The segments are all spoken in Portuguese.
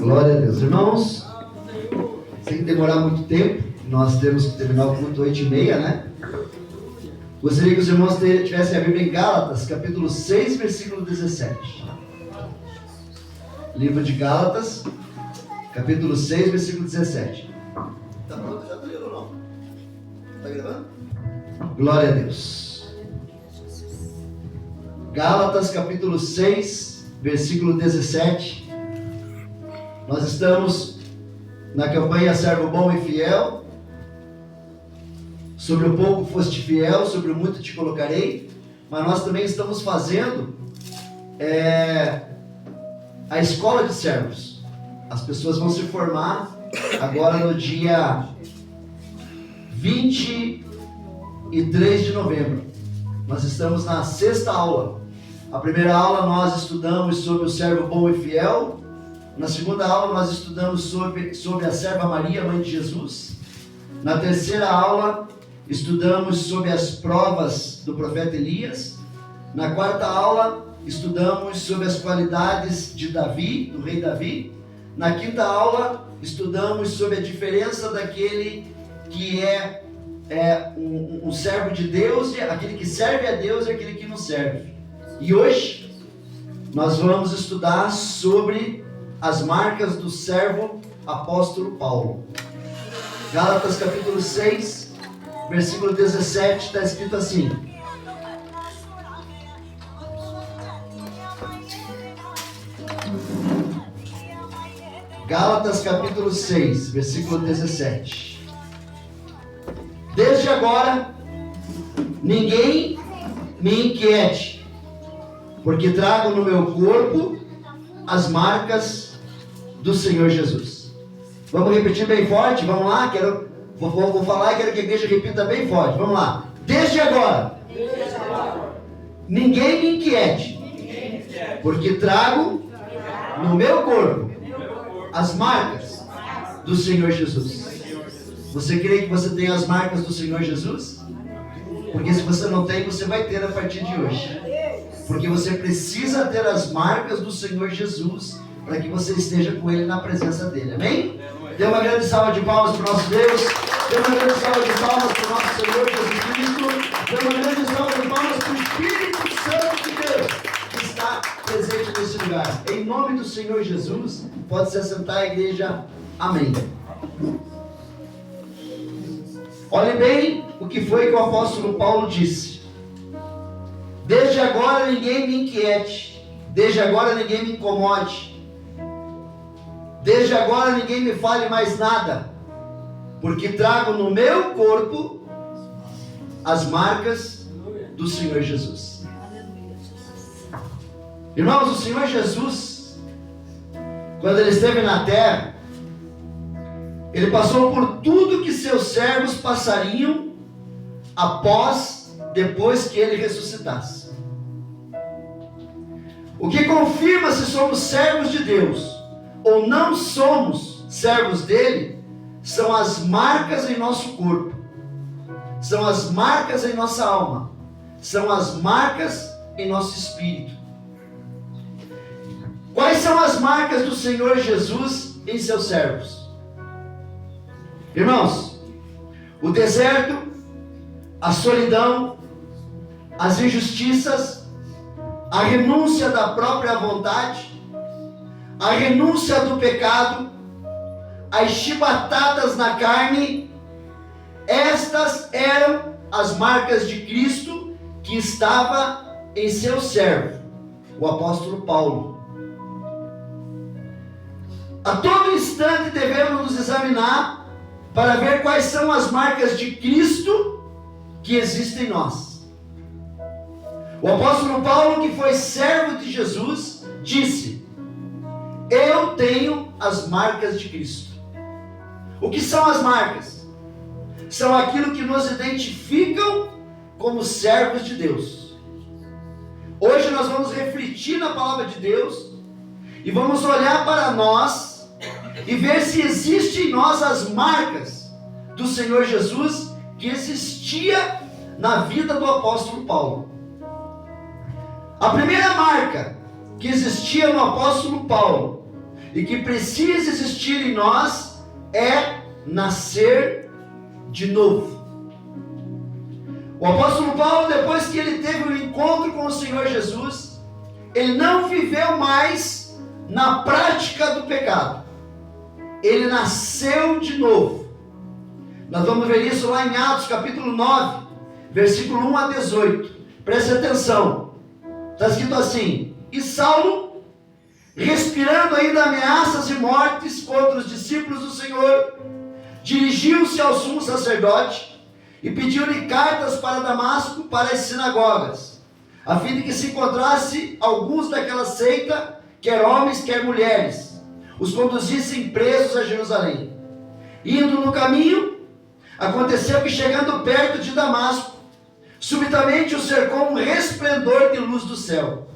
Glória a Deus. Irmãos, sem demorar muito tempo, nós temos que terminar o culto 8h30, né? Gostaria que os irmãos tivessem a Bíblia em Gálatas, capítulo 6, versículo 17. Livro de Gálatas, capítulo 6, versículo 17. Tá pronto? Já tá lendo ou não? Tá gravando? Glória a Deus. Gálatas, capítulo 6, versículo 17. Nós estamos na campanha Servo Bom e Fiel. Sobre o pouco foste fiel, sobre o muito te colocarei. Mas nós também estamos fazendo a escola de servos. As pessoas vão se formar agora no dia 23 de novembro. Nós estamos na 6ª aula. A primeira aula nós estudamos sobre o servo bom e fiel. Na segunda aula nós estudamos sobre a serva Maria, mãe de Jesus. Na terceira aula estudamos sobre as provas do profeta Elias. Na quarta aula estudamos sobre as qualidades de Davi, do rei Davi. Na quinta aula estudamos sobre a diferença daquele que é um servo de Deus, aquele que serve a Deus e aquele que não serve. E hoje nós vamos estudar sobre as marcas do servo apóstolo Paulo. Gálatas capítulo 6, versículo 17, está escrito assim: Gálatas capítulo 6, versículo 17. Desde agora, ninguém me inquiete, porque trago no meu corpo as marcas do Senhor Jesus. Vamos repetir bem forte? Vamos lá? Vou falar e quero que a igreja repita bem forte. Vamos lá. Desde agora, ninguém me inquiete, porque trago no meu corpo as marcas do Senhor Jesus. Você crê que você tem as marcas do Senhor Jesus? Porque se você não tem, você vai ter a partir de hoje. Porque você precisa ter as marcas do Senhor Jesus para que você esteja com Ele na presença dEle. Amém? Dê uma grande salva de palmas para o nosso Deus. Dê uma grande salva de palmas para o nosso Senhor Jesus Cristo. Dê uma grande salva de palmas para o Espírito Santo de Deus que está presente nesse lugar. Em nome do Senhor Jesus, pode se assentar a igreja. Amém. Olhe bem o que foi que o apóstolo Paulo disse. Desde agora ninguém me inquiete, desde agora ninguém me incomode, desde agora ninguém me fale mais nada, porque trago no meu corpo as marcas do Senhor Jesus. Irmãos, o Senhor Jesus, quando Ele esteve na terra, Ele passou por tudo que seus servos passariam depois que Ele ressuscitasse. O que confirma se somos servos de Deus ou não somos servos dele são as marcas em nosso corpo, são as marcas em nossa alma, são as marcas em nosso espírito. Quais são as marcas do Senhor Jesus em seus servos? Irmãos, o deserto, a solidão, as injustiças, a renúncia da própria vontade, a renúncia do pecado, as chibatadas na carne, estas eram as marcas de Cristo que estava em seu servo, o apóstolo Paulo. A todo instante devemos nos examinar para ver quais são as marcas de Cristo que existem em nós. O apóstolo Paulo, que foi servo de Jesus, disse: eu tenho as marcas de Cristo. O que são as marcas? São aquilo que nos identificam como servos de Deus. Hoje nós vamos refletir na palavra de Deus e vamos olhar para nós e ver se existe em nós as marcas do Senhor Jesus que existia na vida do apóstolo Paulo. A primeira marca que existia no apóstolo Paulo e que precisa existir em nós é nascer de novo. O apóstolo Paulo, depois que ele teve um encontro com o Senhor Jesus, ele não viveu mais na prática do pecado. Ele nasceu de novo. Nós vamos ver isso lá em Atos capítulo 9, versículo 1 a 18. Preste atenção. Está escrito assim: e Saulo, respirando ainda ameaças e mortes contra os discípulos do Senhor, dirigiu-se ao sumo sacerdote e pediu-lhe cartas para Damasco, para as sinagogas, a fim de que se encontrasse alguns daquela seita, quer homens, quer mulheres, os conduzissem presos a Jerusalém. Indo no caminho, aconteceu que, chegando perto de Damasco, subitamente o cercou um resplendor de luz do céu,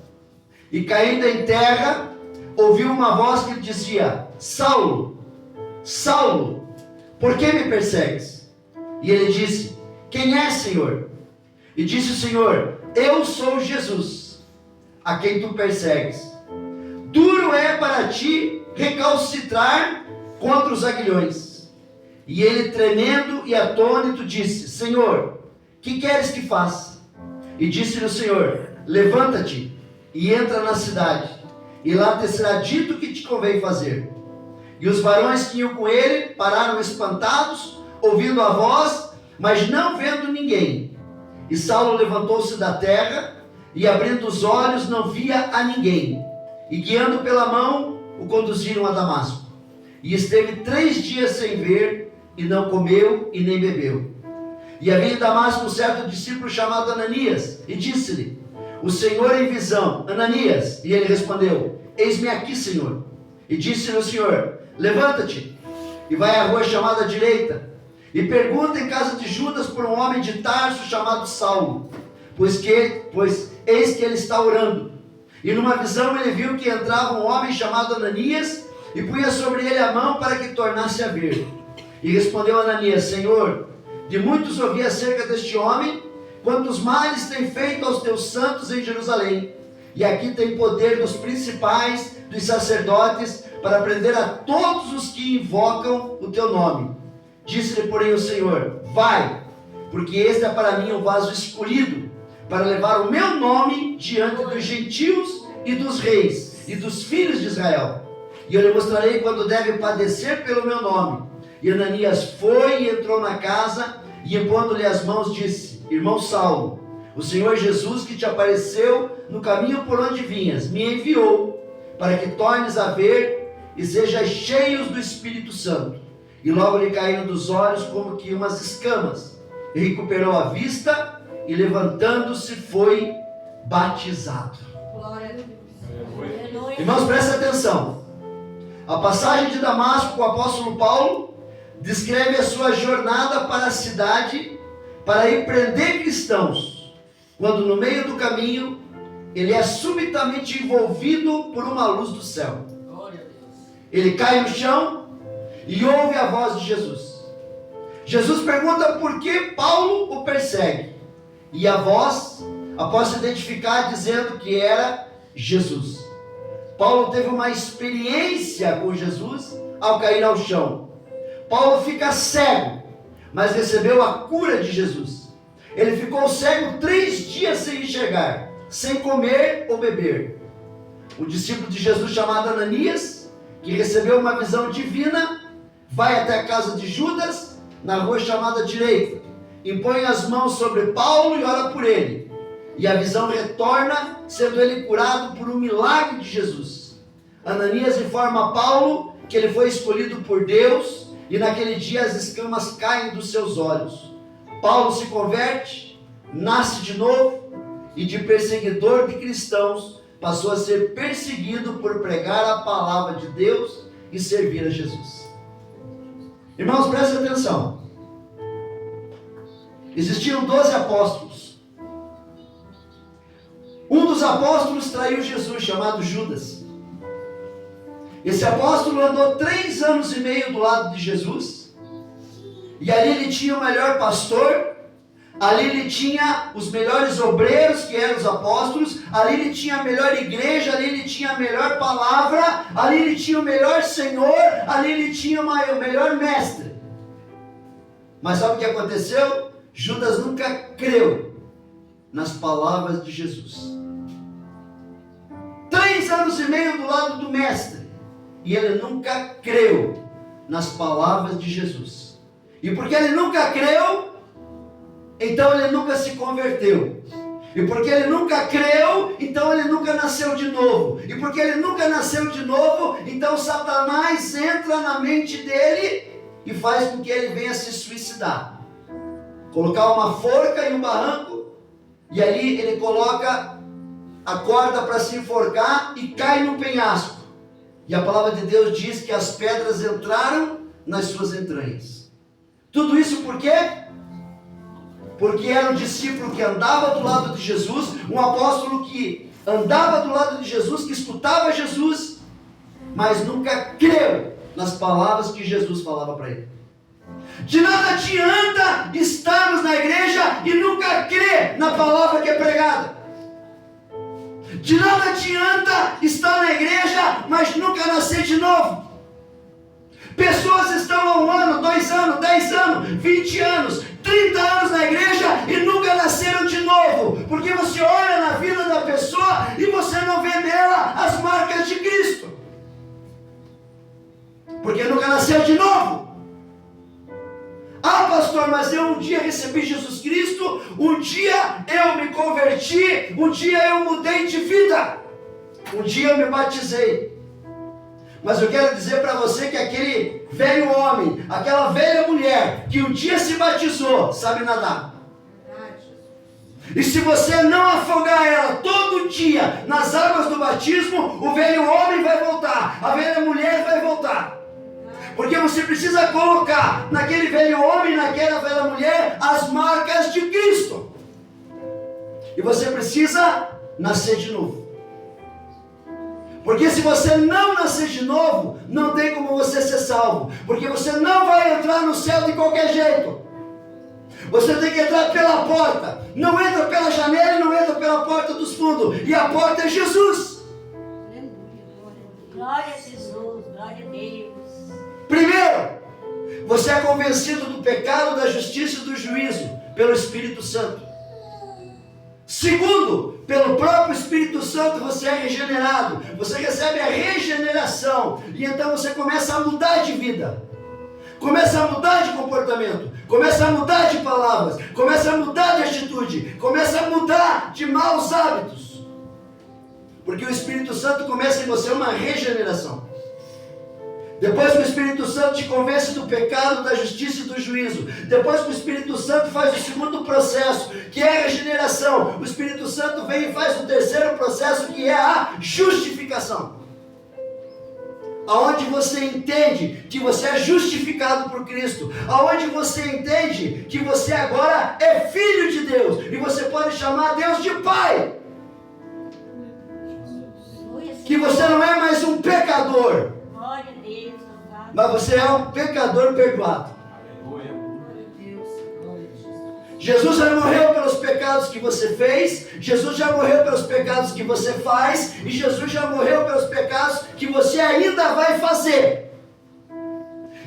e caindo em terra, ouviu uma voz que lhe dizia: Saulo, Saulo, por que me persegues? E ele disse: quem é, Senhor? E disse o Senhor: eu sou Jesus, a quem tu persegues. Duro é para ti recalcitrar contra os aguilhões. E ele, tremendo e atônito, disse: Senhor, que queres que faça? E disse-lhe o Senhor: levanta-te e entra na cidade, e lá te será dito o que te convém fazer. E os varões que iam com ele pararam espantados, ouvindo a voz, mas não vendo ninguém. E Saulo levantou-se da terra, e abrindo os olhos não via a ninguém. E guiando pela mão, o conduziram a Damasco. E esteve 3 dias sem ver, e não comeu e nem bebeu. E havia em Damasco um certo discípulo chamado Ananias, e disse-lhe o Senhor em visão: Ananias. E ele respondeu: eis-me aqui, Senhor. E disse-lhe o Senhor: levanta-te e vai à rua chamada direita, e pergunta em casa de Judas por um homem de Tarso chamado Saulo, pois eis que ele está orando. E numa visão ele viu que entrava um homem chamado Ananias, e punha sobre ele a mão para que tornasse a ver. E respondeu Ananias: Senhor, de muitos ouvi acerca deste homem, quantos males tem feito aos teus santos em Jerusalém. E aqui tem poder dos principais, dos sacerdotes, para prender a todos os que invocam o teu nome. Disse-lhe, porém, o Senhor: vai, porque este é para mim um vaso escolhido, para levar o meu nome diante dos gentios e dos reis e dos filhos de Israel. E eu lhe mostrarei quando deve padecer pelo meu nome. E Ananias foi e entrou na casa, e impondo-lhe as mãos disse: irmão Saulo, o Senhor Jesus, que te apareceu no caminho por onde vinhas, me enviou para que tornes a ver e sejais cheios do Espírito Santo. E logo lhe caíram dos olhos como que umas escamas, e recuperou a vista, e levantando-se foi batizado. Glória a Deus. Irmãos, prestem atenção. A passagem de Damasco, o apóstolo Paulo descreve a sua jornada para a cidade, para ir prender cristãos, quando no meio do caminho ele é subitamente envolvido por uma luz do céu. Ele cai no chão e ouve a voz de Jesus. Jesus pergunta por que Paulo o persegue, e a voz, após se identificar dizendo que era Jesus. Paulo teve uma experiência com Jesus ao cair ao chão. Paulo fica cego, mas recebeu a cura de Jesus. Ele ficou cego 3 dias sem enxergar, sem comer ou beber. O discípulo de Jesus chamado Ananias, que recebeu uma visão divina, vai até a casa de Judas, na rua chamada direita, impõe as mãos sobre Paulo e ora por ele. E a visão retorna, sendo ele curado por um milagre de Jesus. Ananias informa a Paulo que ele foi escolhido por Deus, e naquele dia as escamas caem dos seus olhos. Paulo se converte, nasce de novo, e de perseguidor de cristãos passou a ser perseguido por pregar a palavra de Deus e servir a Jesus. Irmãos, prestem atenção. Existiam 12 apóstolos. Um dos apóstolos traiu Jesus, chamado Judas. Esse apóstolo andou 3 anos e meio do lado de Jesus, e ali ele tinha o melhor pastor, Ali ele tinha os melhores obreiros, que eram os apóstolos. Ali ele tinha a melhor igreja. Ali ele tinha a melhor palavra. Ali ele tinha o melhor Senhor. Ali ele tinha o melhor mestre. Mas sabe o que aconteceu? Judas nunca creu nas palavras de Jesus. 3 anos e meio do lado do mestre. E ele nunca creu nas palavras de Jesus. E porque ele nunca creu, então ele nunca se converteu. E porque ele nunca creu, então ele nunca nasceu de novo. E porque ele nunca nasceu de novo, então Satanás entra na mente dele e faz com que ele venha se suicidar. Colocar uma forca em um barranco, e ali ele coloca a corda para se enforcar e cai no penhasco. E a palavra de Deus diz que as pedras entraram nas suas entranhas. Tudo isso por quê? Porque era um discípulo que andava do lado de Jesus, um apóstolo que andava do lado de Jesus, que escutava Jesus, mas nunca creu nas palavras que Jesus falava para ele. De nada adianta estarmos na igreja e nunca crer na palavra que é pregada. De nada adianta estar na igreja, mas nunca nascer de novo. Pessoas estão há 1 ano, 2 anos, 10 anos, 20 anos, 30 anos na igreja e nunca nasceram de novo. Porque você olha na vida da pessoa e você não vê nela as marcas de Cristo. Porque nunca nasceu de novo. Ah, pastor, mas eu um dia recebi Jesus Cristo, um dia eu me converti, um dia eu mudei de vida, um dia eu me batizei. Mas eu quero dizer para você que aquele velho homem, aquela velha mulher que um dia se batizou, sabe nadar. E se você não afogar ela todo dia nas águas do batismo, o velho homem vai voltar, a velha mulher vai voltar. Porque você precisa colocar naquele velho homem, naquela velha mulher, as marcas de Cristo. E você precisa nascer de novo. Porque se você não nascer de novo, não tem como você ser salvo. Porque você não vai entrar no céu de qualquer jeito. Você tem que entrar pela porta. Não entra pela janela e não entra pela porta dos fundos. E a porta é Jesus. Glória a Jesus, glória a Deus. Primeiro, você é convencido do pecado, da justiça e do juízo pelo Espírito Santo. Segundo, pelo próprio Espírito Santo você é regenerado. Você recebe a regeneração. E então você começa a mudar de vida. Começa a mudar de comportamento. Começa a mudar de palavras. Começa a mudar de atitude. Começa a mudar de maus hábitos. Porque o Espírito Santo começa em você uma regeneração. Depois que o Espírito Santo te convence do pecado, da justiça e do juízo. Depois que o Espírito Santo faz o segundo processo, que é a regeneração. O Espírito Santo vem e faz o terceiro processo, que é a justificação. Aonde você entende que você é justificado por Cristo. Aonde você entende que você agora é filho de Deus. E você pode chamar Deus de Pai. Que você não é mais um pecador. Mas você é um pecador perdoado. Jesus já morreu pelos pecados que você fez. Jesus já morreu pelos pecados que você faz. E Jesus já morreu pelos pecados que você ainda vai fazer.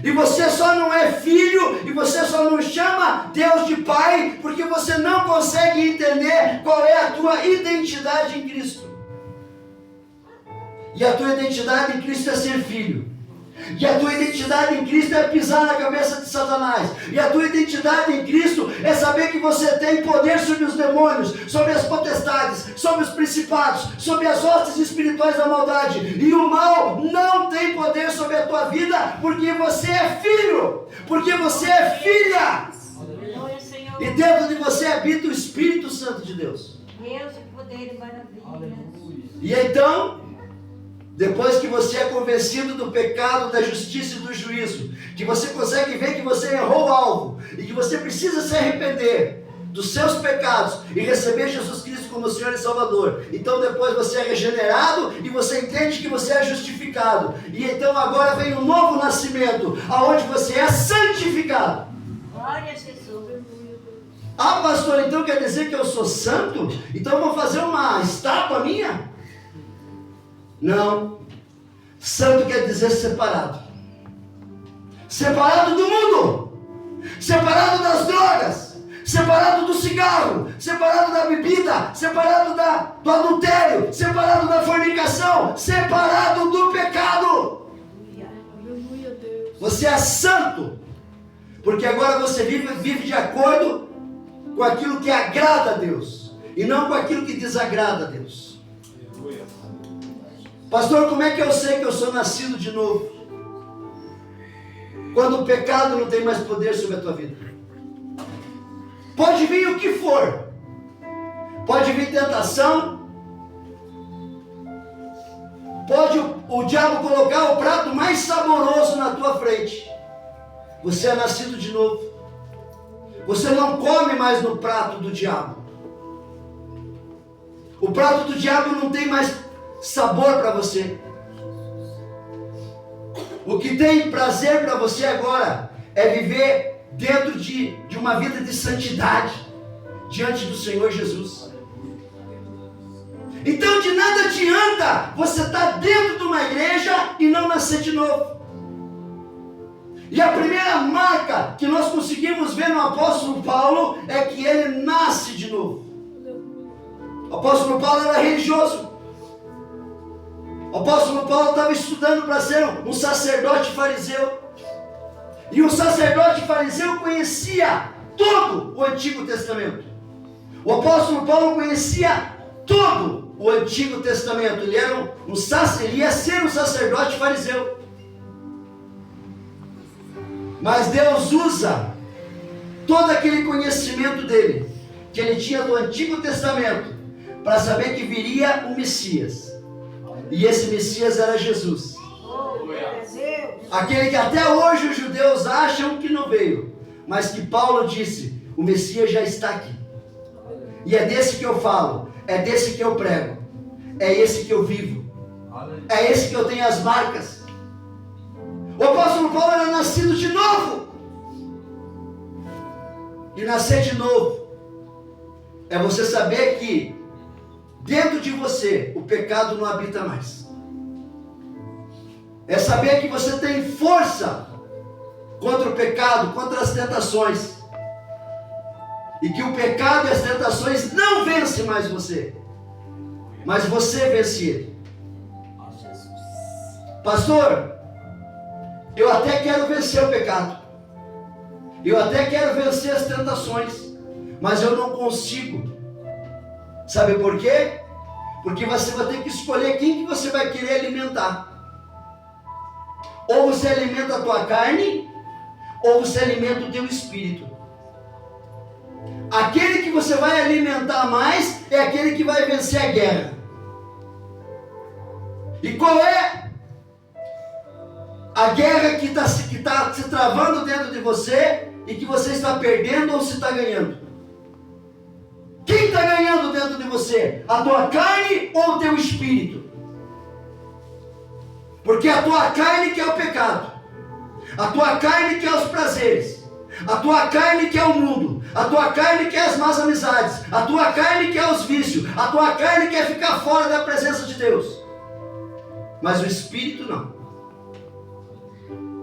E você só não é filho. E você só não chama Deus de Pai. Porque você não consegue entender qual é a tua identidade em Cristo. E a tua identidade em Cristo é ser filho. E a tua identidade em Cristo é pisar na cabeça de Satanás. E a tua identidade em Cristo é saber que você tem poder sobre os demônios, sobre as potestades, sobre os principados, sobre as hostes espirituais da maldade. E o mal não tem poder sobre a tua vida, porque você é filho, porque você é filha. E dentro de você habita o Espírito Santo de Deus. Deus, o poder e maravilha. E então, depois que você é convencido do pecado, da justiça e do juízo, que você consegue ver que você errou o alvo e que você precisa se arrepender dos seus pecados e receber Jesus Cristo como Senhor e Salvador, então depois você é regenerado e você entende que você é justificado. E então agora vem um novo nascimento, aonde você é santificado. Glória a Jesus. Ah, pastor, então quer dizer que eu sou santo? Então eu vou fazer uma estátua minha? Não. Santo quer dizer separado. Separado do mundo. Separado das drogas. Separado do cigarro. Separado da bebida. Separado do adultério. Separado da fornicação. Separado do pecado. Aleluia, Deus. Você é santo. Porque agora você vive de acordo com aquilo que agrada a Deus. E não com aquilo que desagrada a Deus. Pastor, como é que eu sei que eu sou nascido de novo? Quando o pecado não tem mais poder sobre a tua vida. Pode vir o que for. Pode vir tentação. Pode o diabo colocar o prato mais saboroso na tua frente. Você é nascido de novo. Você não come mais no prato do diabo. O prato do diabo não tem mais sabor para você. O que tem prazer para você agora é viver dentro de uma vida de santidade diante do Senhor Jesus. Então de nada adianta você estar dentro de uma igreja e não nascer de novo. E a primeira marca que nós conseguimos ver no apóstolo Paulo é que ele nasce de novo. O apóstolo Paulo era religioso. O apóstolo Paulo estava estudando para ser um sacerdote fariseu. E o sacerdote fariseu conhecia todo o Antigo Testamento. O apóstolo Paulo conhecia todo o Antigo Testamento. Ele ia ser um sacerdote fariseu. Mas Deus usa todo aquele conhecimento dele, que ele tinha do Antigo Testamento, para saber que viria o Messias. E esse Messias era Jesus. Aquele que até hoje os judeus acham que não veio, mas que Paulo disse, o Messias já está aqui. E é desse que eu falo, é desse que eu prego, é esse que eu vivo, é esse que eu tenho as marcas. O apóstolo Paulo era nascido de novo. E nascer de novo é você saber que dentro de você o pecado não habita mais. É saber que você tem força contra o pecado, contra as tentações. E que o pecado e as tentações não vencem mais você, mas você vence ele. Pastor, eu até quero vencer o pecado. Eu até quero vencer as tentações, mas eu não consigo. Sabe por quê? Porque você vai ter que escolher quem que você vai querer alimentar. Ou você alimenta a tua carne, ou você alimenta o teu espírito. Aquele que você vai alimentar mais é aquele que vai vencer a guerra. E qual é a guerra que está se travando dentro de você e que você está perdendo ou se está ganhando? Quem está ganhando dentro de você? A tua carne ou o teu espírito? Porque a tua carne quer o pecado, a tua carne quer os prazeres, a tua carne quer o mundo, a tua carne quer as más amizades, a tua carne quer os vícios, a tua carne quer ficar fora da presença de Deus. Mas o espírito não.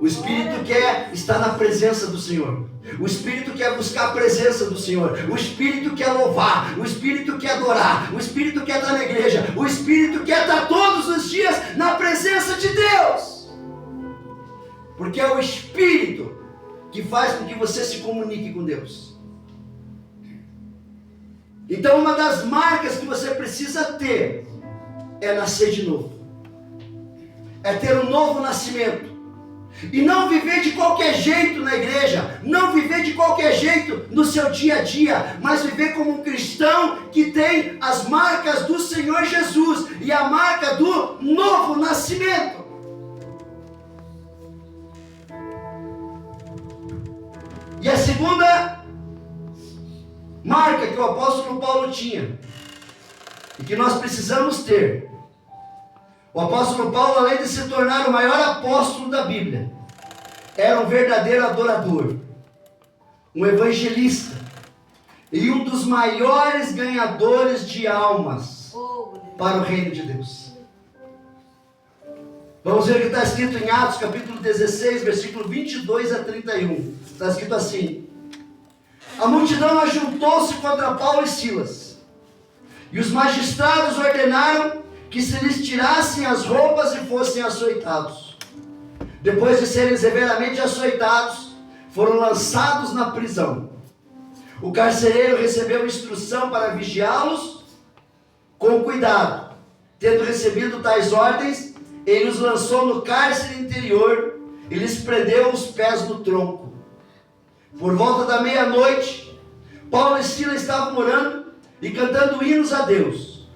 O espírito quer estar na presença do Senhor. O espírito quer buscar a presença do Senhor. O espírito quer louvar. O espírito quer adorar. O espírito quer estar na igreja. O espírito quer estar todos os dias na presença de Deus. Porque é o espírito que faz com que você se comunique com Deus. Então uma das marcas que você precisa ter é nascer de novo. É ter um novo nascimento. E não viver de qualquer jeito na igreja, não viver de qualquer jeito no seu dia a dia, mas viver como um cristão que tem as marcas do Senhor Jesus e a marca do novo nascimento. E a segunda marca que o apóstolo Paulo tinha e que nós precisamos ter. O apóstolo Paulo, além de se tornar o maior apóstolo da Bíblia, era um verdadeiro adorador, um evangelista. e um dos maiores ganhadores de almas Fogo de Deus. para o reino de Deus. Vamos ver o que está escrito em Atos capítulo 16, versículo 22 a 31. Está escrito assim: a multidão ajuntou-se contra Paulo e Silas, e os magistrados ordenaram que se lhes tirassem as roupas e fossem açoitados. Depois de serem severamente açoitados, foram lançados na prisão. O carcereiro recebeu instrução para vigiá-los com cuidado. Tendo recebido tais ordens, ele os lançou no cárcere interior e lhes prendeu os pés no tronco. Por volta da meia-noite, Paulo e Silas estavam orando e cantando hinos a Deus.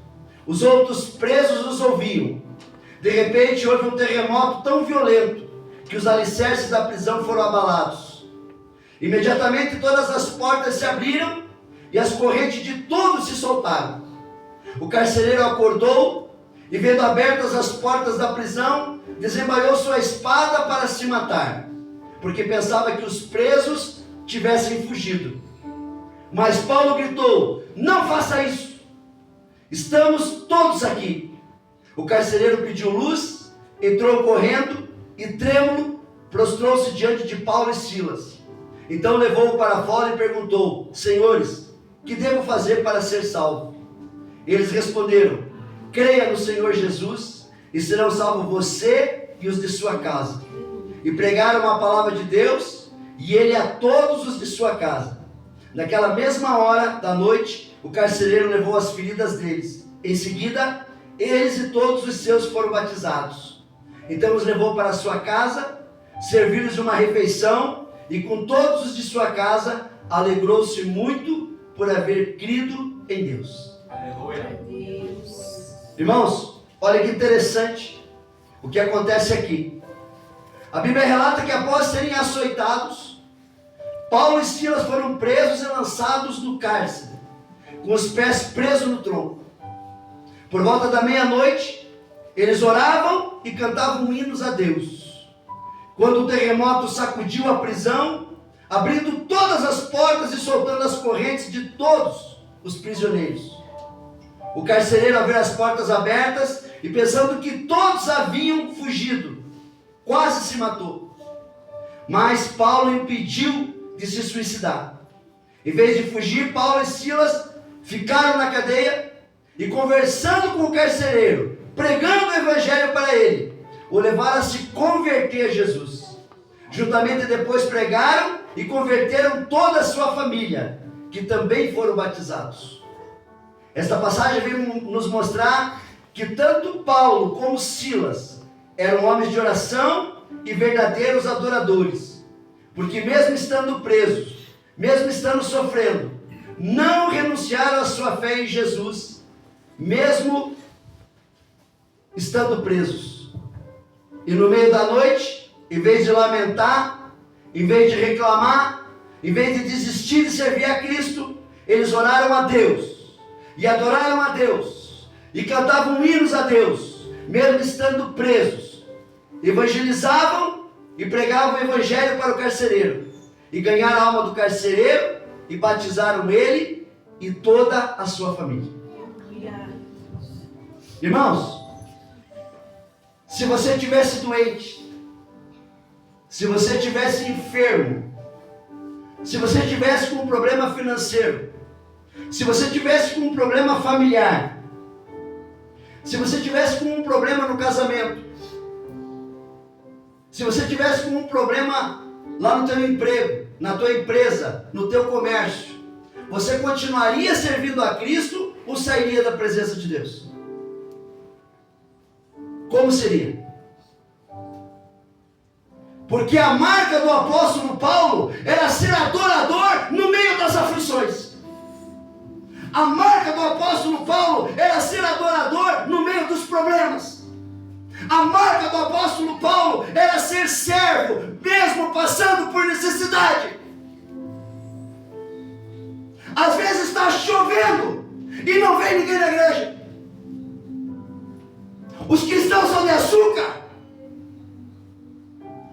Os outros presos os ouviam. De repente houve um terremoto tão violento que os alicerces da prisão foram abalados. Imediatamente todas as portas se abriram e as correntes de todos se soltaram. O carcereiro acordou e, vendo abertas as portas da prisão, desembainhou sua espada para se matar, porque pensava que os presos tivessem fugido. Mas Paulo gritou: não faça isso, estamos todos aqui. O carcereiro pediu luz, entrou correndo e, trêmulo, prostrou-se diante de Paulo e Silas. Então levou-o para fora e perguntou: senhores, que devo fazer para ser salvo? Eles responderam: creia no Senhor Jesus e serão salvos você e os de sua casa. E pregaram a palavra de Deus, e ele a todos os de sua casa. Naquela mesma hora da noite, o carcereiro levou as feridas deles. Em seguida, eles e todos os seus foram batizados. Então os levou para sua casa, serviu-lhes uma refeição, e com todos os de sua casa alegrou-se muito por haver crido em Deus. Aleluia. Irmãos, olha que interessante o que acontece aqui. A Bíblia relata que após serem açoitados, Paulo e Silas foram presos e lançados no cárcere, com os pés presos no tronco. Por volta da meia-noite, eles oravam e cantavam hinos a Deus. Quando o terremoto sacudiu a prisão, abrindo todas as portas e soltando as correntes de todos os prisioneiros. O carcereiro, ao ver as portas abertas e pensando que todos haviam fugido, quase se matou. Mas Paulo impediu de se suicidar. Em vez de fugir, Paulo e Silas ficaram na cadeia e, conversando com o carcereiro, pregando o evangelho para ele, o levaram a se converter a Jesus. Juntamente depois pregaram e converteram toda a sua família, que também foram batizados. Esta passagem vem nos mostrar que tanto Paulo como Silas eram homens de oração e verdadeiros adoradores, porque mesmo estando presos, mesmo estando sofrendo, não renunciaram à sua fé em Jesus, mesmo estando presos. E no meio da noite, em vez de lamentar, em vez de reclamar, em vez de desistir de servir a Cristo, eles oraram a Deus, e adoraram a Deus, e cantavam hinos a Deus, mesmo estando presos. Evangelizavam e pregavam o evangelho para o carcereiro, e ganharam a alma do carcereiro, e batizaram ele e toda a sua família. Irmãos, se você estivesse doente, se você estivesse enfermo, se você estivesse com um problema financeiro, se você estivesse com um problema familiar, se você estivesse com um problema no casamento, se você estivesse com um problema lá no teu emprego, na tua empresa, no teu comércio, você continuaria servindo a Cristo ou sairia da presença de Deus? Como seria? Porque a marca do apóstolo Paulo era ser adorador no meio das aflições. A marca do apóstolo Paulo era ser adorador no meio dos problemas. A marca do apóstolo Paulo era ser servo, mesmo passando por necessidade. Às vezes está chovendo e não vem ninguém na igreja. Os cristãos são de açúcar.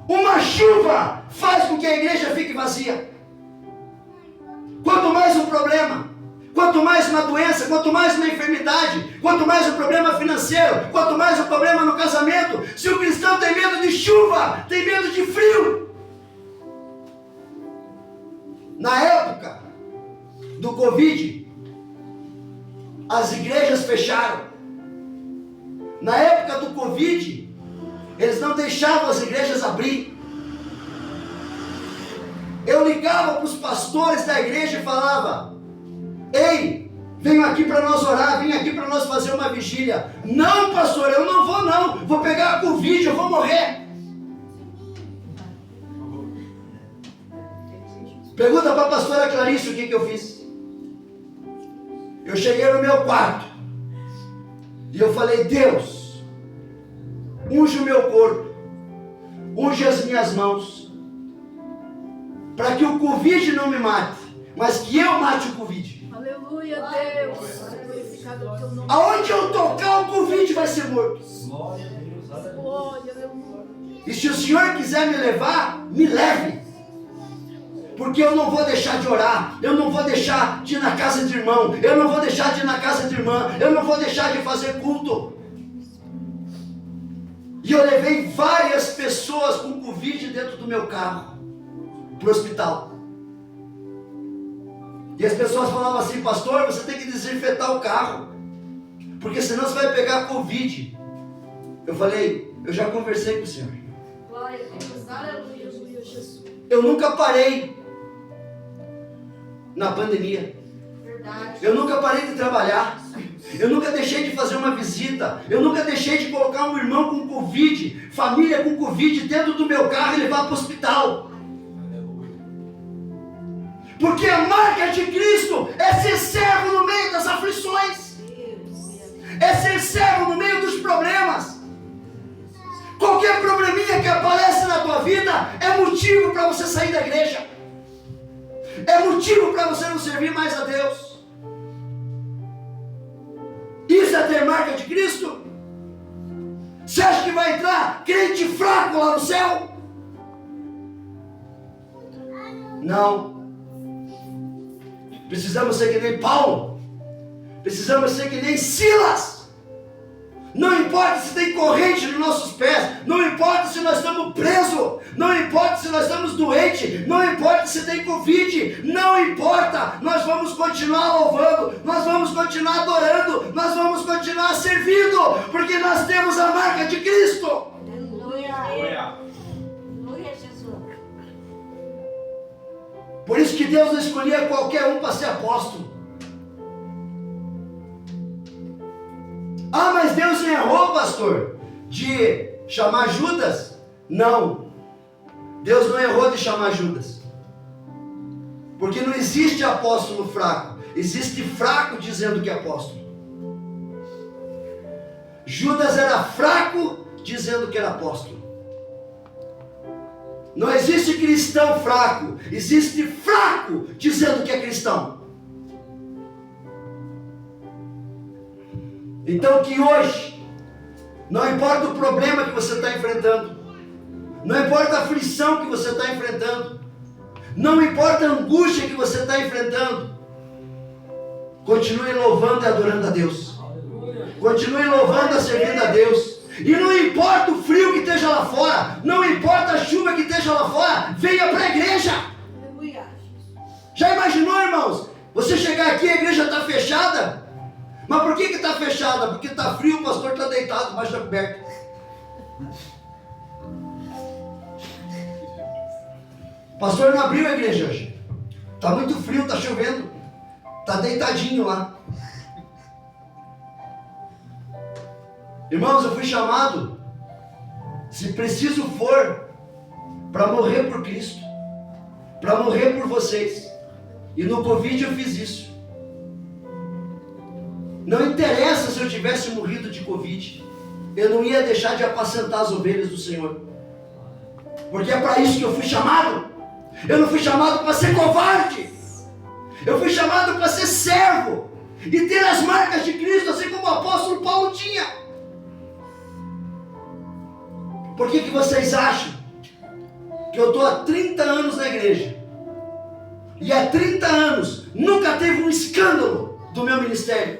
Uma chuva faz com que a igreja fique vazia. Quanto mais mais um problema, quanto mais uma doença, quanto mais uma enfermidade, quanto mais um problema financeiro, quanto mais um problema no casamento, se o cristão tem medo de chuva, tem medo de frio. Na época do Covid, as igrejas fecharam. Na época do Covid, eles não deixavam as igrejas abrir. Eu ligava para os pastores da igreja e falava: ei, venham aqui para nós orar, venham aqui para nós fazer uma vigília. Não, pastor, eu não vou não, vou pegar a Covid, eu vou morrer. Pergunta para a pastora Clarice o que eu fiz. Eu cheguei no meu quarto e eu falei: Deus, unge o meu corpo, unge as minhas mãos, para que o Covid não me mate, mas que eu mate o Covid. Aleluia, Deus. Glorificado o teu nome. Aonde eu tocar, o Covid vai ser morto. Glória a Deus. Glória, aleluia. E se o Senhor quiser me levar, me leve. Porque eu não vou deixar de orar, eu não vou deixar de ir na casa de irmão, eu não vou deixar de ir na casa de irmã, eu não vou deixar de fazer culto. E eu levei várias pessoas com Covid dentro do meu carro para o hospital. E as pessoas falavam assim: pastor, você tem que desinfetar o carro, porque senão você vai pegar Covid. Eu falei: eu já conversei com o Senhor. Glória a Deus. Aleluia, Jesus. Eu nunca parei na pandemia. Verdade. Eu nunca parei de trabalhar. Eu nunca deixei de fazer uma visita. Eu nunca deixei de colocar um irmão com Covid, família com Covid dentro do meu carro e levar para o hospital. Porque a marca de Cristo é ser servo no meio das aflições, é ser servo no meio dos problemas. Qualquer probleminha que aparece na tua vida é motivo para você sair da igreja, é motivo para você não servir mais a Deus. Isso é ter marca de Cristo? Você acha que vai entrar crente fraco lá no céu? Não. Precisamos ser que nem Paulo, precisamos ser que nem Silas. Não importa se tem corrente nos nossos pés, não importa se nós estamos presos, não importa se nós estamos doentes, não importa se tem Covid, não importa, nós vamos continuar louvando, nós vamos continuar adorando, nós vamos continuar servindo, porque nós temos a marca de Cristo. Aleluia. Aleluia, Jesus. Por isso que Deus não escolhia qualquer um para ser apóstolo. Ah, mas Deus errou, pastor, de chamar Judas? Não, Deus não errou de chamar Judas, porque não existe apóstolo fraco, existe fraco dizendo que é apóstolo. Judas era fraco dizendo que era apóstolo. Não existe cristão fraco, existe fraco dizendo que é cristão. Então que hoje, não importa o problema que você está enfrentando, não importa a aflição que você está enfrentando, não importa a angústia que você está enfrentando, continue louvando e adorando a Deus, continue louvando e servindo a Deus. E não importa o frio que esteja lá fora, não importa a chuva que esteja lá fora, venha para a igreja. Aleluia. Já imaginou, irmãos? Você chegar aqui e a igreja está fechada? Mas por que está fechada? Porque está frio, o pastor está deitado debaixo da coberta. O pastor não abriu a igreja hoje. Está muito frio, está chovendo. Está deitadinho lá. Irmãos, eu fui chamado, se preciso for, para morrer por Cristo, para morrer por vocês. E no Covid eu fiz isso. Não interessa se eu tivesse morrido de Covid, eu não ia deixar de apacentar as ovelhas do Senhor, porque é para isso que eu fui chamado. Eu não fui chamado para ser covarde, eu fui chamado para ser servo e ter as marcas de Cristo, assim como o apóstolo Paulo tinha. Por que vocês acham que eu estou há 30 anos na igreja? E há 30 anos nunca teve um escândalo do meu ministério.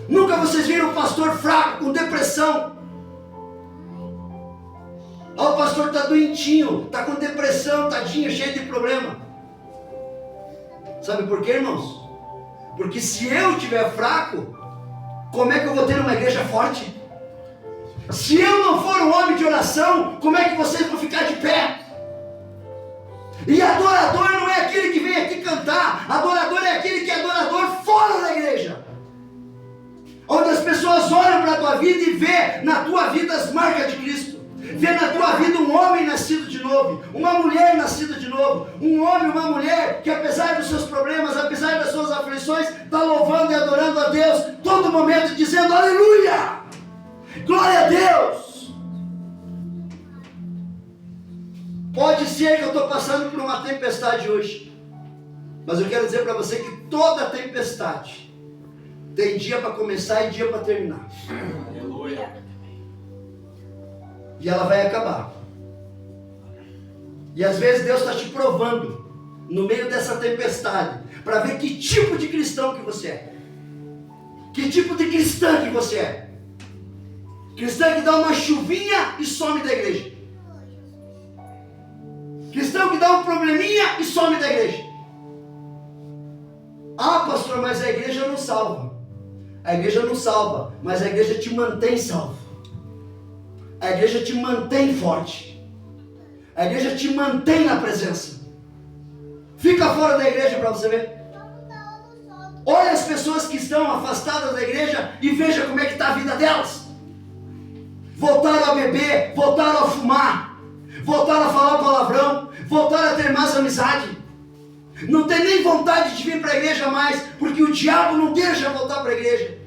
Nunca vocês viram um pastor fraco, com depressão. Ó, o pastor está doentinho, está com depressão, tadinho, cheio de problema. Sabe por quê, irmãos? Porque se eu estiver fraco, como é que eu vou ter uma igreja forte? Se eu não for um homem de oração, como é que vocês vão ficar de pé? E adorador não é aquele que vem aqui cantar. Adorador é aquele que é adorador fora da igreja. Onde as pessoas olham para a tua vida e vê na tua vida as marcas de Cristo. Vê na tua vida um homem nascido de novo, uma mulher nascida de novo, um homem, uma mulher que apesar dos seus problemas, apesar das suas aflições, está louvando e adorando a Deus todo momento, dizendo aleluia, glória a Deus. Pode ser que eu estou passando por uma tempestade hoje, mas eu quero dizer para você que toda tempestade tem dia para começar e dia para terminar. Aleluia. E ela vai acabar. E às vezes Deus está te provando no meio dessa tempestade para ver que tipo de cristão que você é. Que tipo de cristã que você é. Cristã que dá uma chuvinha e some da igreja. Cristão que dá um probleminha e some da igreja. Ah, pastor, mas a igreja não salva. A igreja não salva, mas a igreja te mantém salvo. A igreja te mantém forte. A igreja te mantém na presença. Fica fora da igreja para você ver. Olha as pessoas que estão afastadas da igreja e veja como é que está a vida delas. Voltaram a beber, voltaram a fumar, voltaram a falar palavrão, voltaram a ter mais amizade. Não tem nem vontade de vir para a igreja mais, porque o diabo não deixa voltar para a igreja.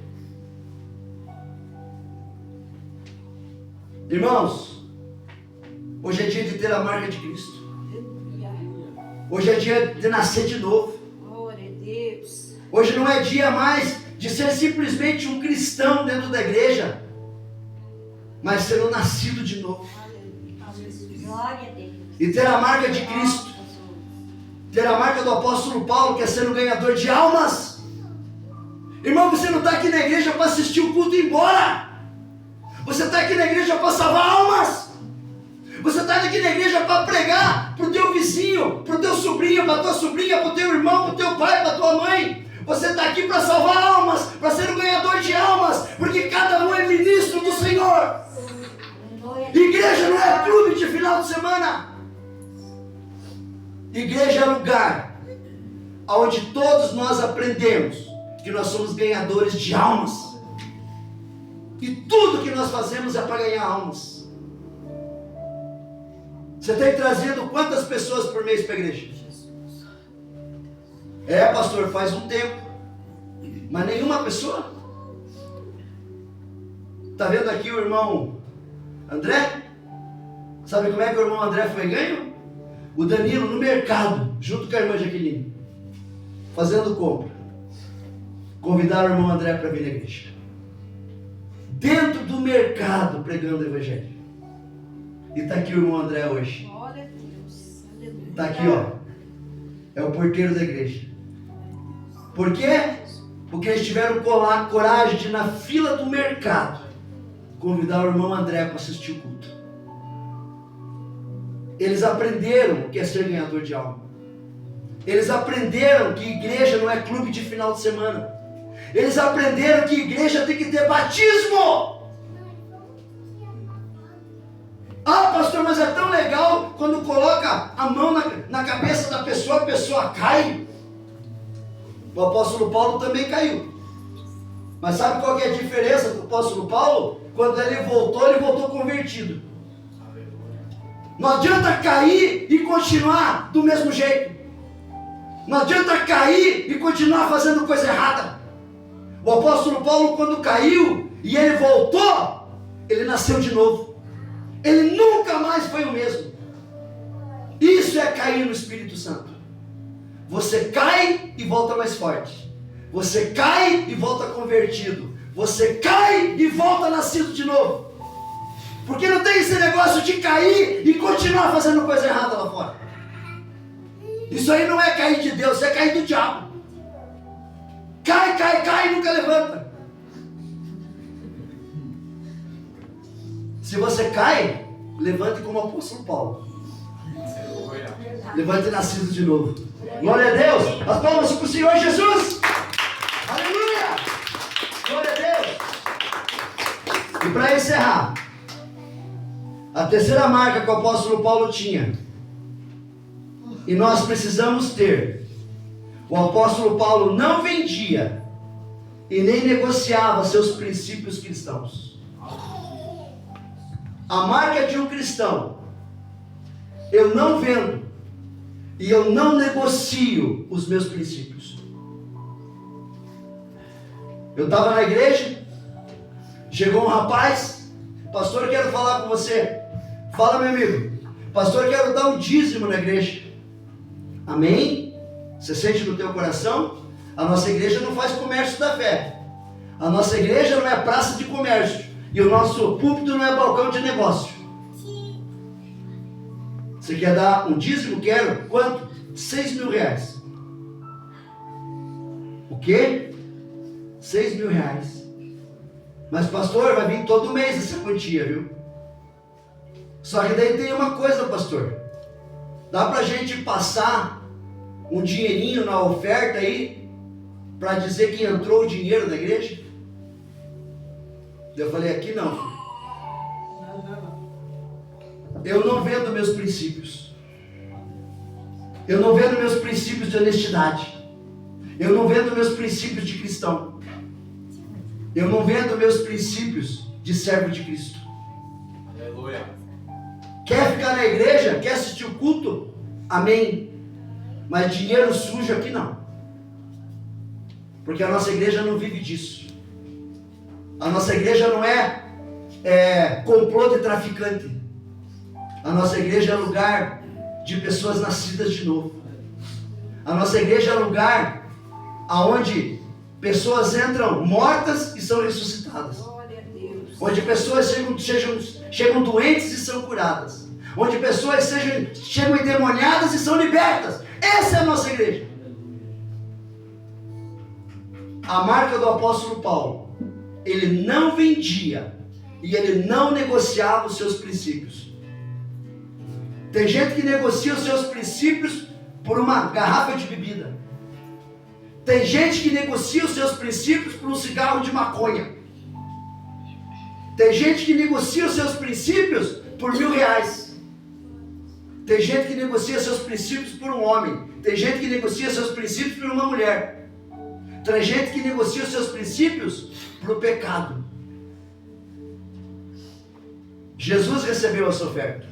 Irmãos, hoje é dia de ter a marca de Cristo. Hoje é dia de nascer de novo. Glória a Deus. Hoje não é dia mais de ser simplesmente um cristão dentro da igreja, mas ser um nascido de novo. Glória a Deus. E ter a marca de Cristo. Ter a marca do apóstolo Paulo, que é ser um ganhador de almas. Irmão, você não está aqui na igreja para assistir o culto e ir embora. Você está aqui na igreja para salvar almas. Você está aqui na igreja para pregar para o teu vizinho, para o teu sobrinho, para a tua sobrinha, para o teu irmão, para o teu pai, para a tua mãe. Você está aqui para salvar almas, para ser um ganhador de almas, porque cada um é ministro do Senhor. Igreja não é clube de final de semana. Igreja é lugar onde todos nós aprendemos que nós somos ganhadores de almas. E tudo que nós fazemos é para ganhar almas. Você tem trazido quantas pessoas por mês para a igreja? É, pastor, faz um tempo. Mas nenhuma pessoa? Está vendo aqui o irmão André? Sabe como é que o irmão André foi ganho? O Danilo no mercado, junto com a irmã Jaqueline, fazendo compra. Convidaram o irmão André para vir na igreja. Dentro do mercado, pregando o evangelho. E está aqui o irmão André hoje. Glória a Deus. Aleluia. Está aqui, ó. É o porteiro da igreja. Por quê? Porque eles tiveram coragem de, na fila do mercado, convidar o irmão André para assistir o culto. Eles aprenderam o que é ser ganhador de alma. Eles aprenderam que igreja não é clube de final de semana. Eles aprenderam que igreja tem que ter batismo. Ah, pastor, mas é tão legal quando coloca a mão na cabeça da pessoa, a pessoa cai. O apóstolo Paulo também caiu. Mas sabe qual que é a diferença do apóstolo Paulo? Quando ele voltou convertido. Não adianta cair e continuar do mesmo jeito. Não adianta cair e continuar fazendo coisa errada. O apóstolo Paulo, quando caiu e ele voltou, ele nasceu de novo. Ele nunca mais foi o mesmo. Isso é cair no Espírito Santo. Você cai e volta mais forte. Você cai e volta convertido. Você cai e volta nascido de novo. Porque não tem esse negócio de cair e continuar fazendo coisa errada lá fora. Isso aí não é cair de Deus, isso é cair do diabo. Cai e nunca levanta. Se você cai, levante como o apóstolo Paulo. Levante nascido de novo. Glória a Deus. As palmas para o Senhor Jesus. Aleluia. Glória a Deus. E para encerrar, a terceira marca que o apóstolo Paulo tinha, e nós precisamos ter: o apóstolo Paulo não vendia e nem negociava seus princípios cristãos. A marca de um cristão: eu não vendo e eu não negocio os meus princípios. Eu estava na igreja, chegou um rapaz: pastor, quero falar com você. Fala, meu amigo. Pastor, quero dar um dízimo na igreja. Amém? Você sente no teu coração? A nossa igreja não faz comércio da fé. A nossa igreja não é praça de comércio. E o nosso púlpito não é balcão de negócio. Você quer dar um dízimo? Quero. Quanto? 6 mil reais. O quê? 6 mil reais. Mas pastor, vai vir todo mês essa quantia, viu? Só que daí tem uma coisa, pastor. Dá pra gente passar um dinheirinho na oferta aí, para dizer que entrou o dinheiro na igreja? Eu falei: aqui não. Eu não vendo meus princípios. Eu não vendo meus princípios de honestidade. Eu não vendo meus princípios de cristão. Eu não vendo meus princípios de servo de Cristo. Aleluia. Quer ficar na igreja? Quer assistir o culto? Amém. Mas dinheiro sujo aqui não. Porque a nossa igreja não vive disso. A nossa igreja não é complô de traficante. A nossa igreja é lugar de pessoas nascidas de novo. A nossa igreja é lugar aonde pessoas entram mortas e são ressuscitadas. Glória a Deus. Onde pessoas chegam doentes e são curadas. Onde pessoas chegam endemoniadas e são libertas. Essa é a nossa igreja. A marca do apóstolo Paulo: ele não vendia e ele não negociava os seus princípios. Tem gente que negocia os seus princípios por uma garrafa de bebida. Tem gente que negocia os seus princípios por um cigarro de maconha. Tem gente que negocia os seus princípios por R$1.000. Tem gente que negocia seus princípios por um homem. Tem gente que negocia seus princípios por uma mulher. Tem gente que negocia os seus princípios por pecado. Jesus recebeu essa oferta.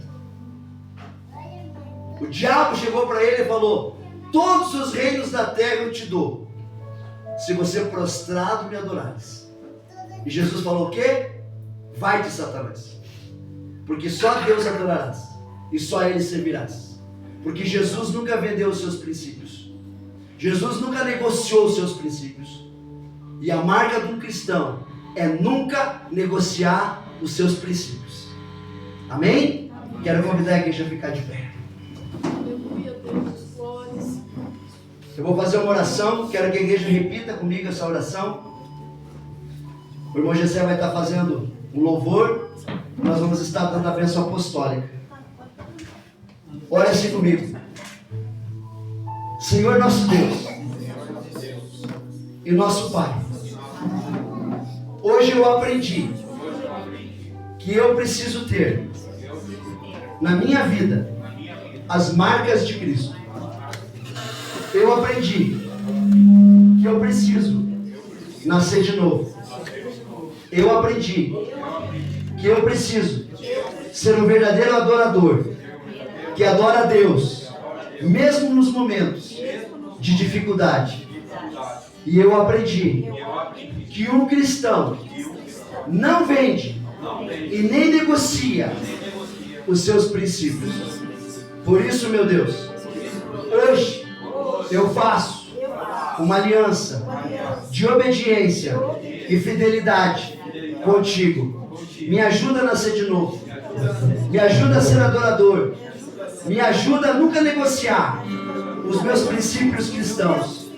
O diabo chegou para ele e falou: todos os reinos da terra eu te dou, se você prostrado me adorares. E Jesus falou o quê? Vai-te, Satanás, porque só Deus adorarás e só Ele servirás. Porque Jesus nunca vendeu os seus princípios. Jesus nunca negociou os seus princípios. E a marca de um cristão é nunca negociar os seus princípios. Amém? Quero convidar a igreja a ficar de pé. Aleluia, Deus, glórias. Eu vou fazer uma oração, quero que a igreja repita comigo essa oração. O irmão Gessé vai estar fazendo um louvor, nós vamos estar dando a bênção apostólica. Ore assim comigo. Senhor nosso Deus e nosso Pai, hoje eu aprendi que eu preciso ter na minha vida as marcas de Cristo. Eu aprendi que eu preciso nascer de novo. Eu aprendi que eu preciso ser um verdadeiro adorador, que adora a Deus, mesmo nos momentos de dificuldade. E eu aprendi que um cristão não vende e nem negocia os seus princípios. Por isso, meu Deus, hoje eu faço uma aliança de obediência e fidelidade contigo. Me ajuda a nascer de novo. Me ajuda a ser adorador. Me ajuda a nunca negociar os meus princípios cristãos,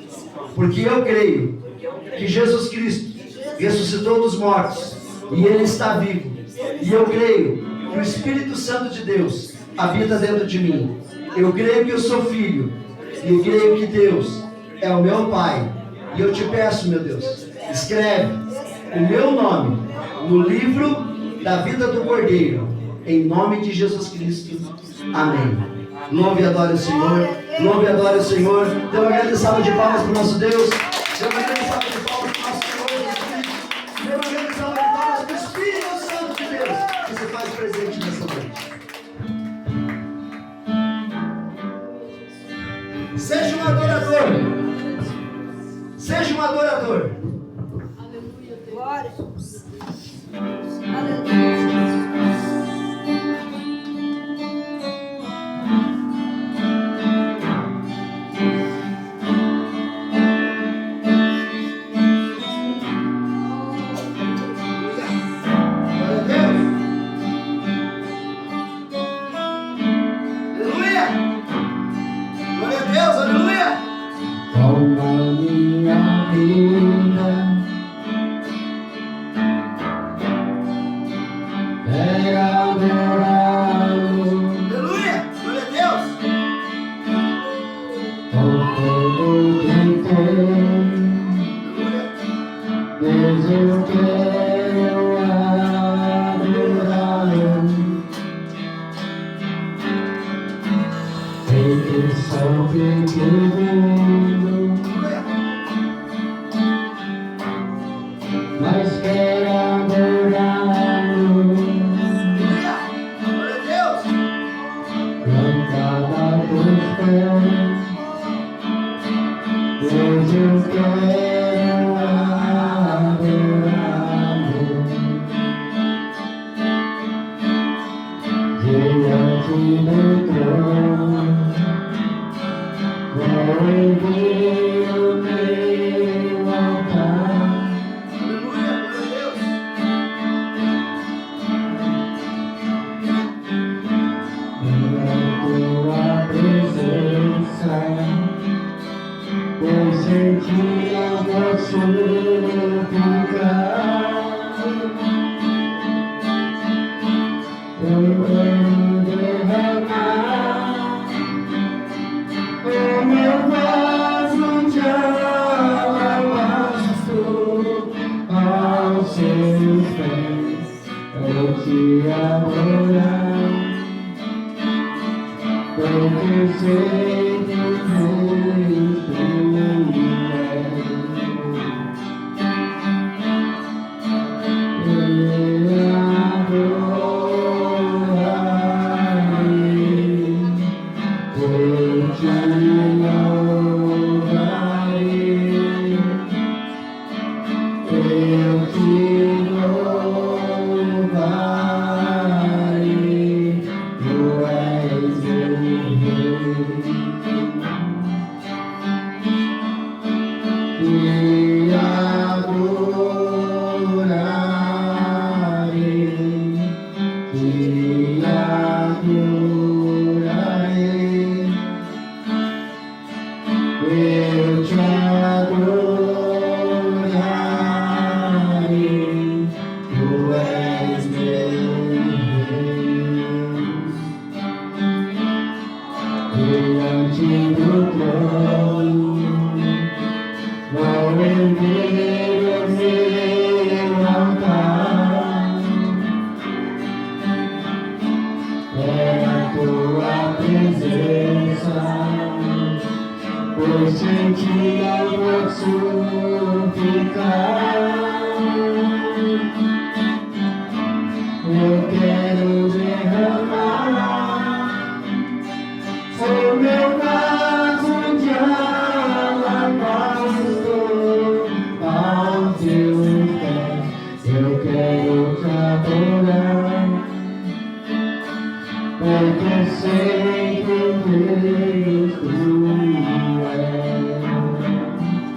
porque eu creio que Jesus Cristo ressuscitou dos mortos e Ele está vivo. E eu creio que o Espírito Santo de Deus habita dentro de mim. Eu creio que eu sou filho e creio que Deus é o meu Pai. E eu te peço, meu Deus, escreve o meu nome no livro da vida do Cordeiro, em nome de Jesus Cristo. Amém. Louve e adore o Senhor. Louve e adore o Senhor. Dê uma grande salva de palmas para o nosso Deus. Dê uma grande salva de palmas para o nosso Senhor Jesus Cristo. Dê uma grande salva de palmas para o Espírito Santo de Deus que se faz presente nessa noite. Seja um adorador. Seja um adorador. Aleluia, Deus. Glória a Deus. Aleluia, Jesus.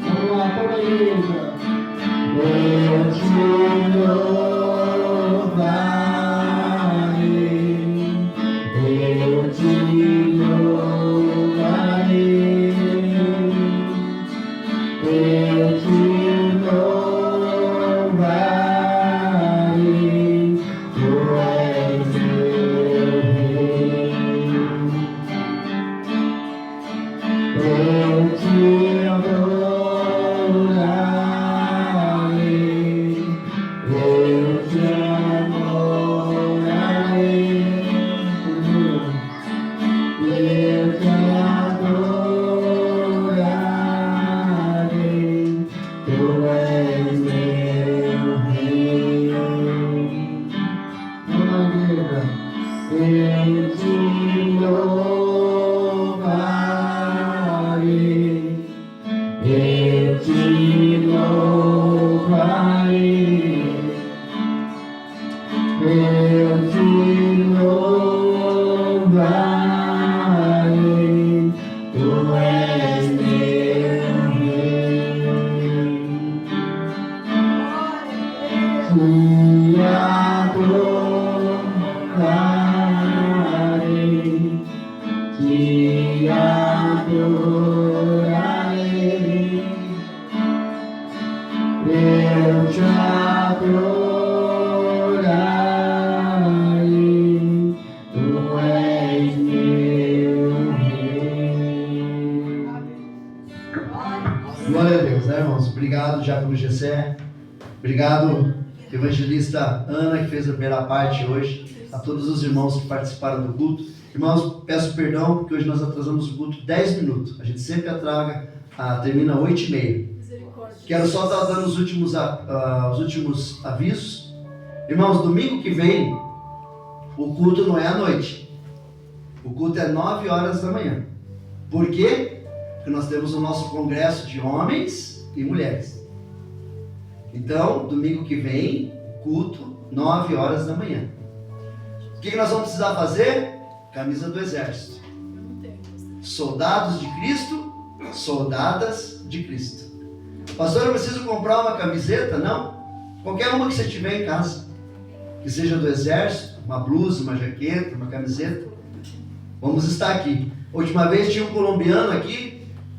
Vamos lá, toda a igreja. te adorarei, eu te adorarei, tu és meu rei. Glória a Deus, né, irmãos? Obrigado, Diácono Gessé. Obrigado, evangelista Ana, que fez a primeira parte hoje. A todos os irmãos que participaram do culto. Irmãos, peço perdão, porque hoje nós atrasamos o culto 10 minutos. A gente sempre termina 8h30. Quero só estar dando os últimos avisos. Irmãos, domingo que vem, o culto não é à noite. O culto é 9 horas da manhã. Por quê? Porque nós temos o nosso congresso de homens e mulheres. Então, domingo que vem, culto, 9 horas da manhã. O que nós vamos precisar fazer? Camisa do exército. Soldados de Cristo, soldadas de Cristo. Pastor, eu preciso comprar uma camiseta? Não. Qualquer uma que você tiver em casa. Que seja do exército, uma blusa, uma jaqueta, uma camiseta. Vamos estar aqui. Última vez tinha um colombiano aqui.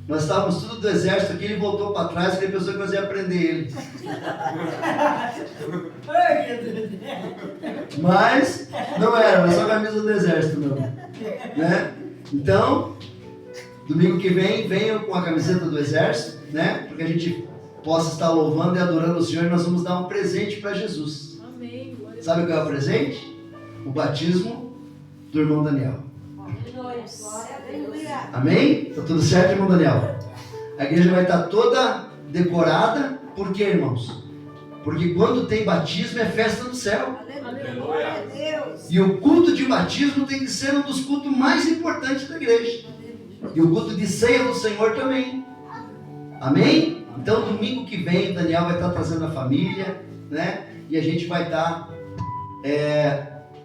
Nós estávamos tudo do exército aqui, ele voltou para trás, porque ele pensou que nós ia prender ele. Mas não era só a camisa do exército, não. Né? Então, domingo que vem, venham com a camiseta do exército, né? Porque a gente possa estar louvando e adorando o Senhor, e nós vamos dar um presente para Jesus. Amém. Sabe o que é o presente? O batismo do irmão Daniel. Amém? Tá tudo certo, irmão Daniel? A igreja vai estar toda decorada. Por quê, irmãos? Porque quando tem batismo é festa no céu. E o culto de batismo tem que ser um dos cultos mais importantes da igreja. E o culto de ceia do Senhor também. Amém? Então domingo que vem Daniel vai estar trazendo a família, né? E a gente vai estar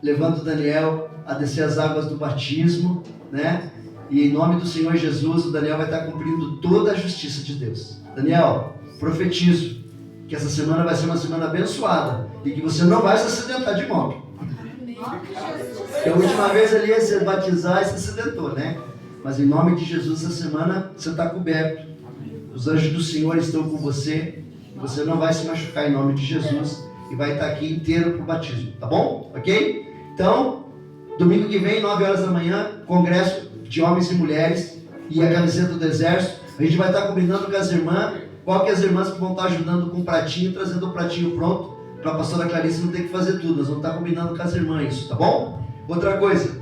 levando Daniel a descer as águas do batismo, né? E em nome do Senhor Jesus, o Daniel vai estar cumprindo toda a justiça de Deus. Daniel, profetizo que essa semana vai ser uma semana abençoada e que você não vai se acidentar de moto. Porque a última vez ele ia se batizar e se acidentou, né? Mas em nome de Jesus, essa semana você está coberto. Os anjos do Senhor estão com você. E você não vai se machucar em nome de Jesus. E vai estar aqui inteiro para o batismo, tá bom? Ok? Então, domingo que vem, 9 horas da manhã, congresso de homens e mulheres e a camiseta do exército. A gente vai estar combinando com as irmãs, qual que é as irmãs que vão estar ajudando com o pratinho, trazendo o pratinho pronto, para a pastora Clarice não ter que fazer tudo. Nós vamos estar combinando com as irmãs isso, tá bom? Outra coisa,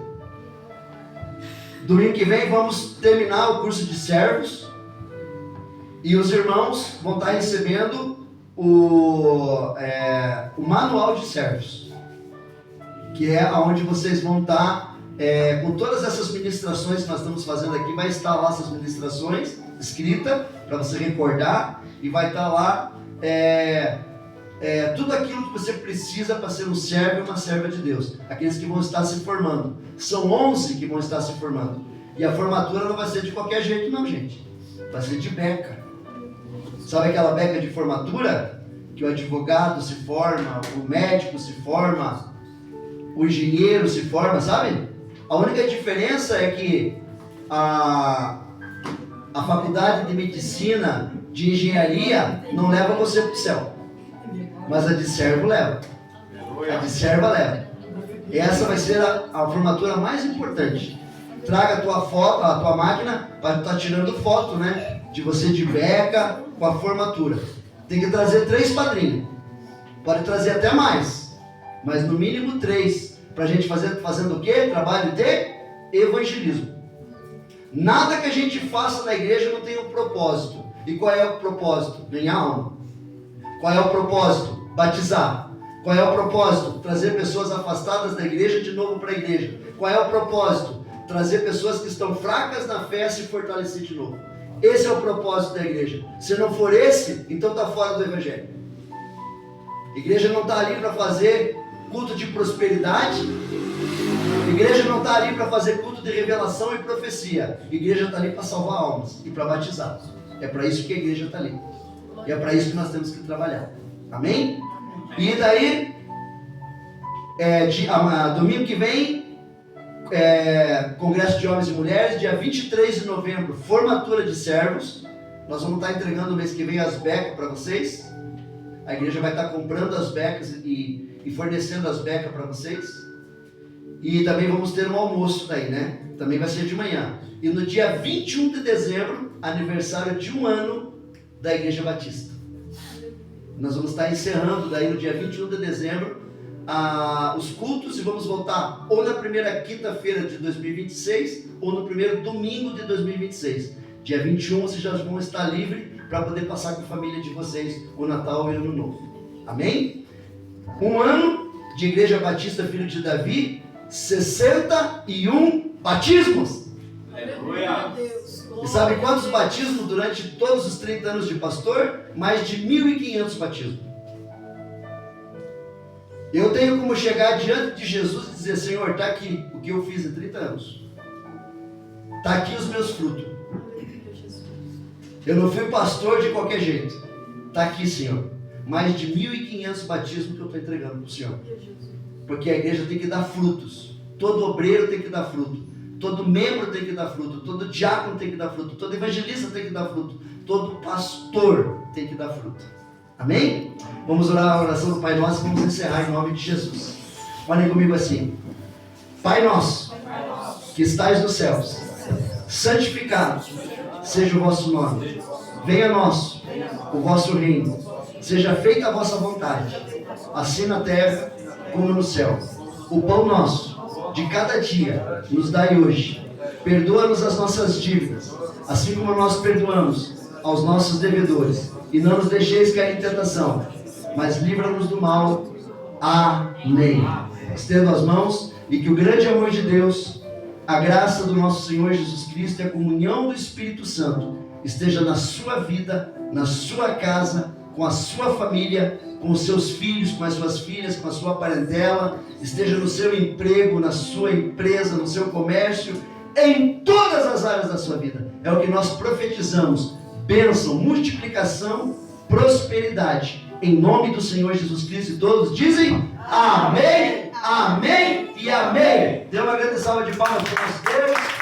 domingo que vem vamos terminar o curso de servos e os irmãos vão estar recebendo o manual de servos, que é onde vocês vão estar com todas essas ministrações que nós estamos fazendo aqui. Vai estar lá essas ministrações escritas para você recordar, e vai estar lá tudo aquilo que você precisa para ser um servo e uma serva de Deus. Aqueles que vão estar se formando, são 11 que vão estar se formando, e a formatura não vai ser de qualquer jeito não, gente, vai ser de beca. Sabe aquela beca de formatura? Que o advogado se forma, o médico se forma, o engenheiro se forma, sabe? A única diferença é que a faculdade de medicina, de engenharia, não leva você para o céu. Mas a de servo leva. A de serva leva. Essa vai ser a formatura mais importante. Traga a tua foto, a tua máquina, para estar tirando foto, né? De você de beca com a formatura. Tem que trazer 3 padrinhos. Pode trazer até mais, mas no mínimo 3. Para a gente fazendo o quê? Trabalho de evangelismo. Nada que a gente faça na igreja não tem um propósito. E qual é o propósito? Ganhar alma. Qual é o propósito? Batizar. Qual é o propósito? Trazer pessoas afastadas da igreja de novo para a igreja. Qual é o propósito? Trazer pessoas que estão fracas na fé a se fortalecer de novo. Esse é o propósito da igreja. Se não for esse, então está fora do evangelho. A igreja não está ali para fazer culto de prosperidade. A igreja não está ali para fazer culto de revelação e profecia. A igreja está ali para salvar almas e para batizar. É para isso que a igreja está ali. E é para isso que nós temos que trabalhar. Amém? E daí, domingo que vem, Congresso de Homens e Mulheres. Dia 23 de novembro, formatura de servos. Nós vamos estar entregando no mês que vem as becas para vocês. A igreja vai estar comprando as becas e fornecendo as becas para vocês. E também vamos ter um almoço daí, né? Também vai ser de manhã. E no dia 21 de dezembro, aniversário de 1 ano da Igreja Batista. Nós vamos estar encerrando daí no dia 21 de dezembro os cultos e vamos voltar ou na primeira quinta-feira de 2026 ou no primeiro domingo de 2026. Dia 21 vocês já vão estar livres para poder passar com a família de vocês o Natal e o Ano Novo. Amém? 1 ano de Igreja Batista Filho de Davi, 61 batismos. Aleluia. E sabe quantos batismos durante todos os 30 anos de pastor? Mais de 1.500 batismos. Eu tenho como chegar diante de Jesus e dizer: Senhor, está aqui o que eu fiz em 30 anos. Está aqui os meus frutos. Eu não fui pastor de qualquer jeito. Está aqui, Senhor. Mais de 1.500 batismos que eu estou entregando para o Senhor. Porque a igreja tem que dar frutos. Todo obreiro tem que dar fruto. Todo membro tem que dar fruto. Todo diácono tem que dar fruto. Todo evangelista tem que dar fruto. Todo pastor tem que dar fruto. Amém? Vamos orar a oração do Pai Nosso e vamos encerrar em nome de Jesus. Olhem comigo assim. Pai nosso, que estais nos céus, santificado seja o vosso nome. Venha a nós o vosso reino. Seja feita a vossa vontade, assim na terra como no céu. O pão nosso de cada dia nos dai hoje. Perdoa-nos as nossas dívidas, assim como nós perdoamos aos nossos devedores. E não nos deixeis cair em tentação, mas livra-nos do mal. Amém. Estendo as mãos e que o grande amor de Deus, a graça do nosso Senhor Jesus Cristo e a comunhão do Espírito Santo esteja na sua vida, na sua casa, com a sua família, com os seus filhos, com as suas filhas, com a sua parentela, esteja no seu emprego, na sua empresa, no seu comércio, em todas as áreas da sua vida. É o que nós profetizamos: bênção, multiplicação, prosperidade, em nome do Senhor Jesus Cristo. E todos dizem amém, amém e amém. Dê uma grande salva de palmas para o nosso Deus.